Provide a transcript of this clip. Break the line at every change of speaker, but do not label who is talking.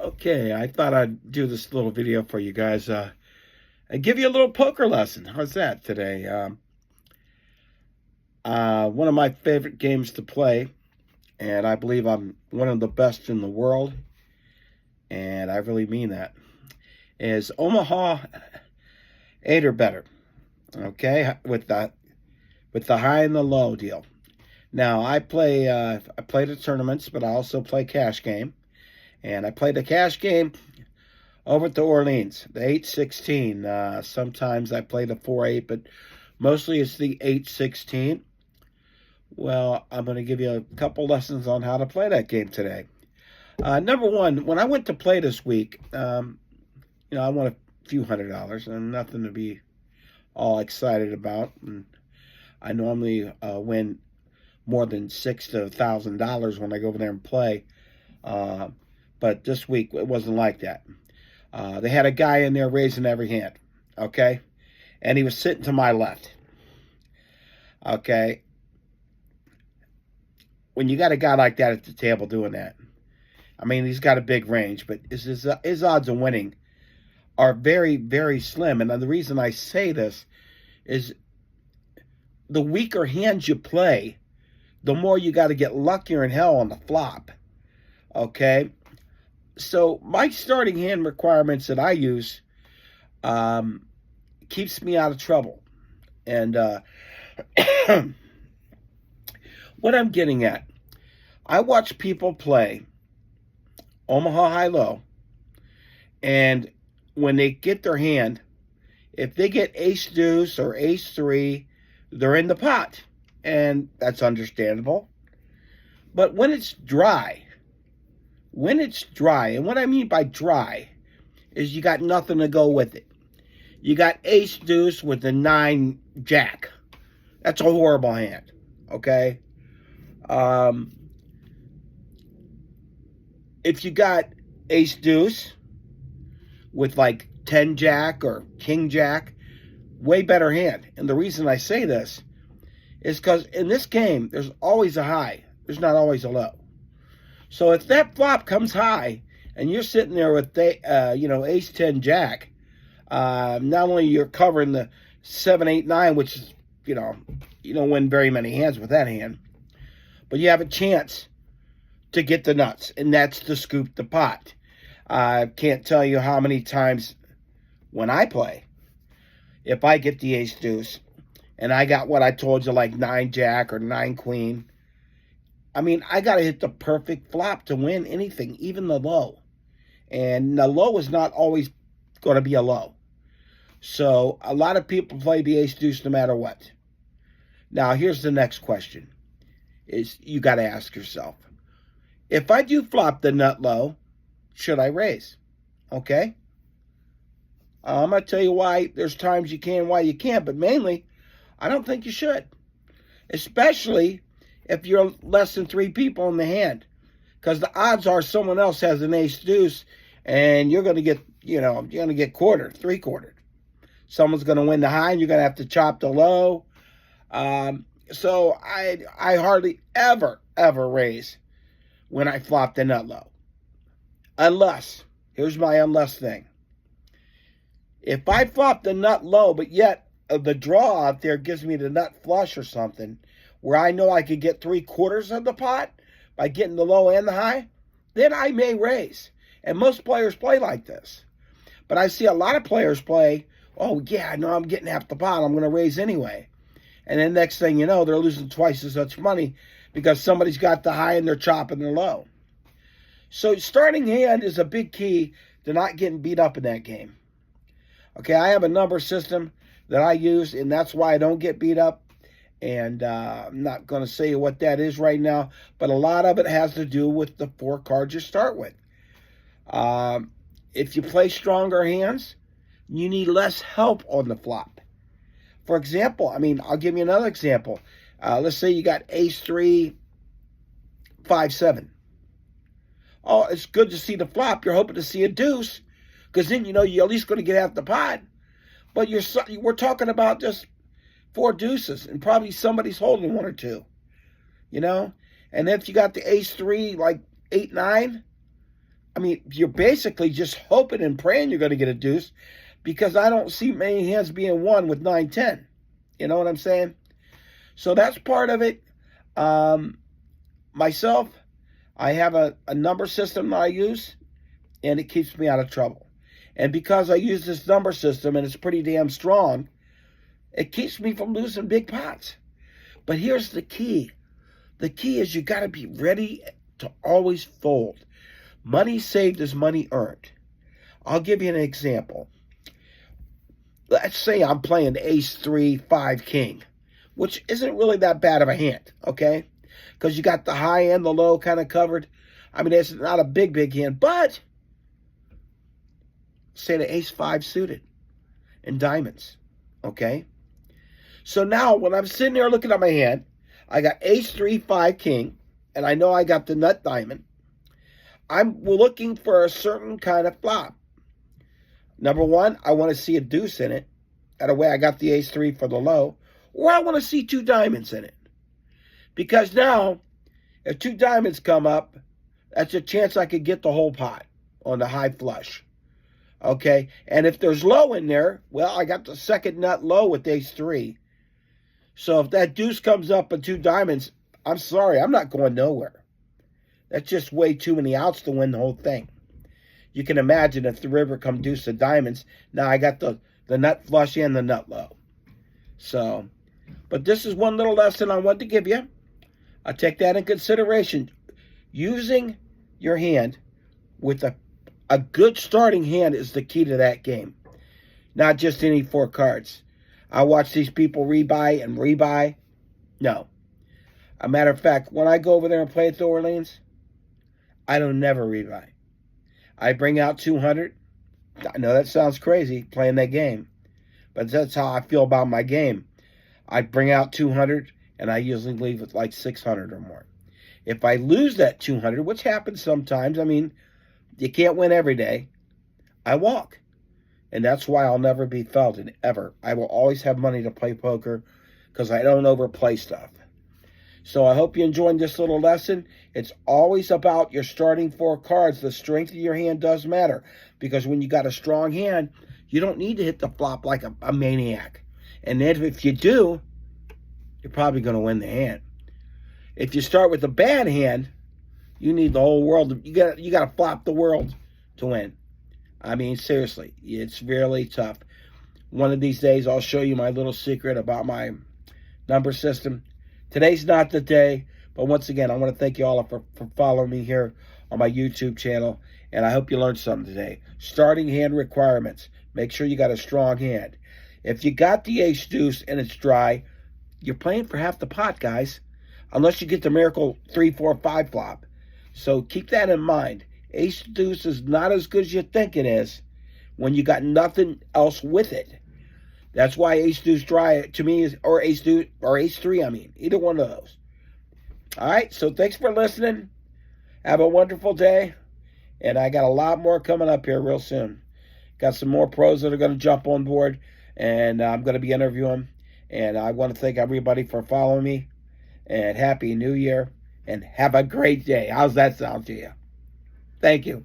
Okay, I thought I'd do this little video for you guys and give you a little poker lesson. How's that today? One of my favorite games to play, and I believe I'm one of the best in the world, and I really mean that, is Omaha 8 or better. Okay, with the high and the low deal. Now I play the tournaments, but I also play cash game, and I play the cash game over at the Orleans, the 816. Sometimes I play the 4-8, but mostly it's the 816. Well, I'm going to give you a couple lessons on how to play that game today. Number one, when I went to play this week, I won a few $100 and nothing to be all excited about. And I normally win more than $6,000 to $1,000 when I go over there and play. But this week it wasn't like that. They had a guy in there raising every hand, okay? And he was sitting to my left, okay? When you got a guy like that at the table doing that, I mean, he's got a big range, but his odds of winning are very, very slim. And the reason I say this is the weaker hands you play, the more you got to get luckier in hell on the flop, okay? So my starting hand requirements that I use keeps me out of trouble. And what I'm getting at, I watch people play Omaha high-low, and when they get their hand, if they get ace-deuce or ace-3, they're in the pot, and that's understandable. But when it's dry, and what I mean by dry is you got nothing to go with it. You got ace-deuce with the 9-jack. That's a horrible hand, okay? If you got ace-deuce with like 10-jack or king-jack, way better hand. And the reason I say this is because in this game, there's always a high. There's not always a low. So if that flop comes high and you're sitting there with ace-10-jack, not only you're covering the 7-8-9, which is, you don't win very many hands with that hand, but you have a chance to get the nuts, and that's to scoop the pot. I can't tell you how many times when I play, if I get the ace-deuce, and I got what I told you, like 9-jack or 9-queen, I mean, I got to hit the perfect flop to win anything, even the low. And the low is not always going to be a low. So a lot of people play the ace-deuce no matter what. Now, here's the next question. Is you got to ask yourself, if I do flop the nut low, should I raise? Okay? I'm going to tell you why there's times you can, why you can't, but mainly, I don't think you should. Especially if you're less than 3 people in the hand. Because the odds are someone else has an ace-deuce, and you're going to get, you're going to get quartered, 3-quartered. Someone's going to win the high, and you're going to have to chop the low. So I hardly ever raise when I flop the nut low. Unless, here's my unless thing. If I flop the nut low, but yet the draw out there gives me the nut flush or something, where I know I could get 3/4 of the pot by getting the low and the high, then I may raise. And most players play like this. But I see a lot of players play, oh yeah, I know I'm getting half the pot, I'm going to raise anyway. And then next thing you know, they're losing twice as much money because somebody's got the high and they're chopping their low. So starting hand is a big key to not getting beat up in that game. Okay, I have a number system that I use, and that's why I don't get beat up. And I'm not going to say what that is right now, but a lot of it has to do with the 4 cards you start with. If you play stronger hands, you need less help on the flop. For example, I'll give you another example. Let's say you got ace-3, 5-7. Oh, it's good to see the flop. You're hoping to see a deuce, because then you're at least going to get half the pot. But we're talking about just 4 deuces, and probably somebody's holding 1 or 2. And if you got the ace-3, like 8-9, I mean, you're basically just hoping and praying you're going to get a deuce, because I don't see many hands being won with 9-10. You know what I'm saying? So that's part of it. Myself, I have a number system that I use, and it keeps me out of trouble. And because I use this number system, and it's pretty damn strong, it keeps me from losing big pots. But here's the key. The key is you got to be ready to always fold. Money saved is money earned. I'll give you an example. Let's say I'm playing ace 3, 5, king, which isn't really that bad of a hand, okay? Because you got the high and the low kind of covered. I mean, it's not a big hand, but say the ace 5 suited in diamonds, okay? So now when I'm sitting there looking at my hand, I got ace 3, 5, king, and I know I got the nut diamond. I'm looking for a certain kind of flop. Number one, I want to see a deuce in it. That way I got the ace 3 for the low. Or I want to see 2 diamonds in it. Because now, if 2 diamonds come up, that's a chance I could get the whole pot on the high flush. Okay? And if there's low in there, well, I got the second nut low with ace 3. So if that deuce comes up with 2 diamonds, I'm sorry, I'm not going nowhere. That's just way too many outs to win the whole thing. You can imagine if the river come deuce of diamonds, now I got the nut flush and the nut low. So, but this is one little lesson I want to give you. I take that in consideration. Using your hand with a good starting hand is the key to that game. Not just any 4 cards. I watch these people rebuy and rebuy. No. A matter of fact, when I go over there and play at the Orleans, I don't never rebuy. I bring out 200. I know that sounds crazy, playing that game. But that's how I feel about my game. I bring out 200, and I usually leave with like 600 or more. If I lose that 200, which happens sometimes, I mean, you can't win every day, I walk. And that's why I'll never be felted, ever. I will always have money to play poker because I don't overplay stuff. So I hope you enjoyed this little lesson. It's always about your starting 4 cards. The strength of your hand does matter, because when you got a strong hand, you don't need to hit the flop like a maniac. And then if you do, you're probably going to win the hand. If you start with a bad hand, you need the whole world. You got to flop the world to win. I mean, seriously, it's really tough. One of these days, I'll show you my little secret about my number system. Today's not the day, but once again, I want to thank you all for following me here on my YouTube channel, and I hope you learned something today. Starting hand requirements. Make sure you got a strong hand. If you got the ace deuce and it's dry, you're playing for half the pot, guys, unless you get the miracle 3, 4, 5 flop. So keep that in mind. Ace deuce is not as good as you think it is when you got nothing else with it. That's why ace deuce dry to me is, or ace deuce, or ace 3, I mean, either one of those. All right, so thanks for listening. Have a wonderful day. And I got a lot more coming up here real soon. Got some more pros that are going to jump on board, and I'm going to be interviewing. And I want to thank everybody for following me. And Happy New Year. And have a great day. How's that sound to you? Thank you.